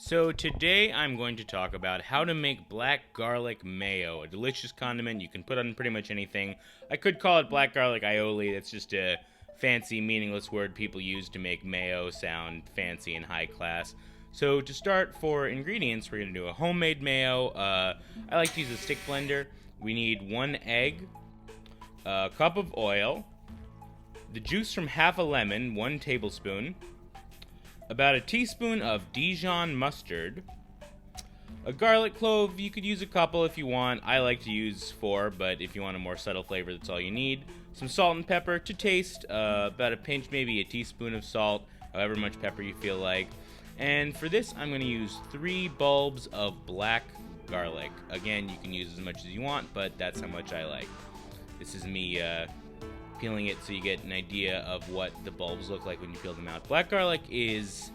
So today I'm going to talk about how to make black garlic mayo, a delicious condiment you can put on pretty much anything. I could call it black garlic aioli. That's just a fancy, meaningless word people use to make mayo sound fancy and high class. So to start, for ingredients, we're going to do a homemade mayo. I like to use a stick blender. We need 1 egg, a cup of oil, the juice from half a lemon, 1 tablespoon, about a teaspoon of Dijon mustard, a garlic clove. You could use a couple if you want. I like to use 4, but if you want a more subtle flavor, that's all you need. Some salt and pepper to taste, about a pinch, maybe a teaspoon of salt, however much pepper you feel like. And for this, I'm going to use 3 bulbs of black garlic. Again, you can use as much as you want, but that's how much I like. This is me peeling it so you get an idea of what the bulbs look like when you peel them out. Black garlic is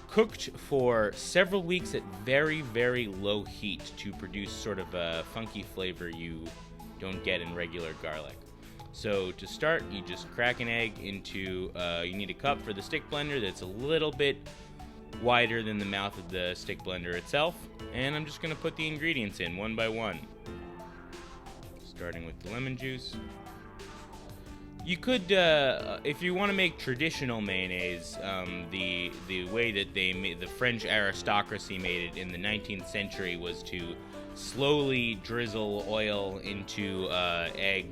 cooked for several weeks at very, very low heat to produce sort of a funky flavor you don't get in regular garlic. So to start, you just crack an egg into, you need a cup for the stick blender that's a little bit wider than the mouth of the stick blender itself. And I'm just going to put the ingredients in one by one. Starting with the lemon juice. You could, if you want to make traditional mayonnaise, the way that the French aristocracy made it in the 19th century was to slowly drizzle oil into egg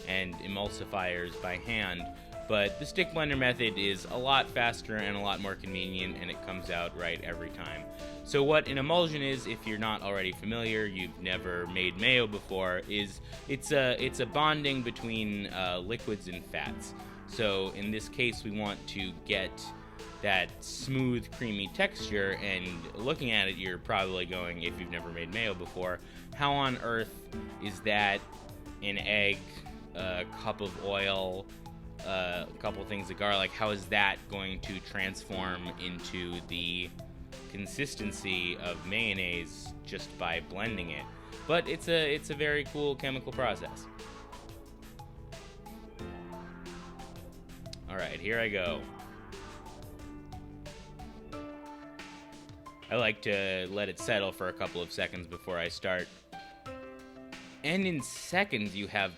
and emulsifiers by hand. But the stick blender method is a lot faster and a lot more convenient, and it comes out right every time. So what an emulsion is, if you're not already familiar, you've never made mayo before, is it's a bonding between liquids and fats. So in this case, we want to get that smooth, creamy texture, and looking at it, you're probably going, if you've never made mayo before, how on earth is that an egg, a cup of oil, a couple things of garlic, how is that going to transform into the consistency of mayonnaise just by blending it? But it's a very cool chemical process. Alright, here I go. I like to let it settle for a couple of seconds before I start. And in seconds you have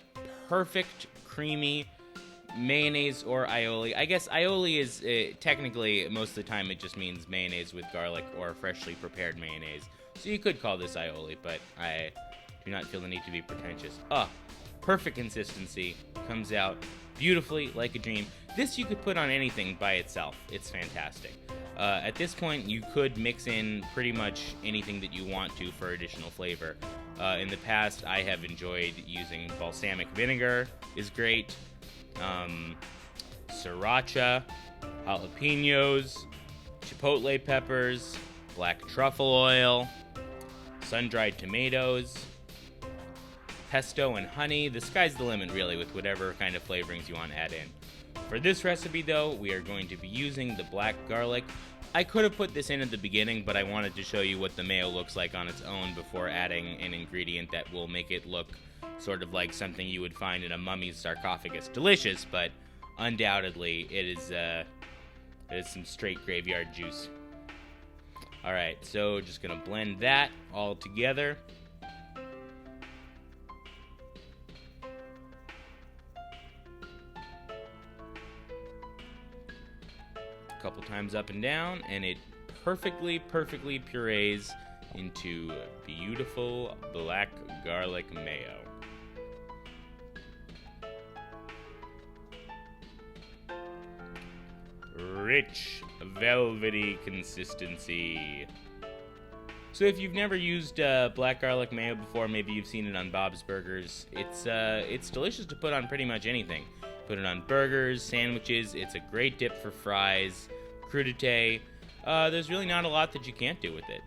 perfect, creamy mayonnaise or aioli. I guess aioli is technically, most of the time, it just means mayonnaise with garlic or freshly prepared mayonnaise. So you could call this aioli, but I do not feel the need to be pretentious. Perfect consistency. Comes out beautifully like a dream. This you could put on anything by itself. It's fantastic. At this point, you could mix in pretty much anything that you want to for additional flavor. In the past, I have enjoyed using balsamic vinegar is great. Sriracha, jalapenos, chipotle peppers, black truffle oil, sun-dried tomatoes, pesto and honey. The sky's the limit, really, with whatever kind of flavorings you want to add in. For this recipe, though, we are going to be using the black garlic. I could have put this in at the beginning, but I wanted to show you what the mayo looks like on its own before adding an ingredient that will make it look sort of like something you would find in a mummy's sarcophagus. Delicious, but undoubtedly it is some straight graveyard juice. Alright, so just gonna blend that all together. A couple times up and down, and it perfectly purees into beautiful black garlic mayo. Rich, velvety consistency. So if you've never used black garlic mayo before, maybe you've seen it on Bob's Burgers. It's delicious to put on pretty much anything. Put it on burgers, sandwiches. It's a great dip for fries, crudité. There's really not a lot that you can't do with it.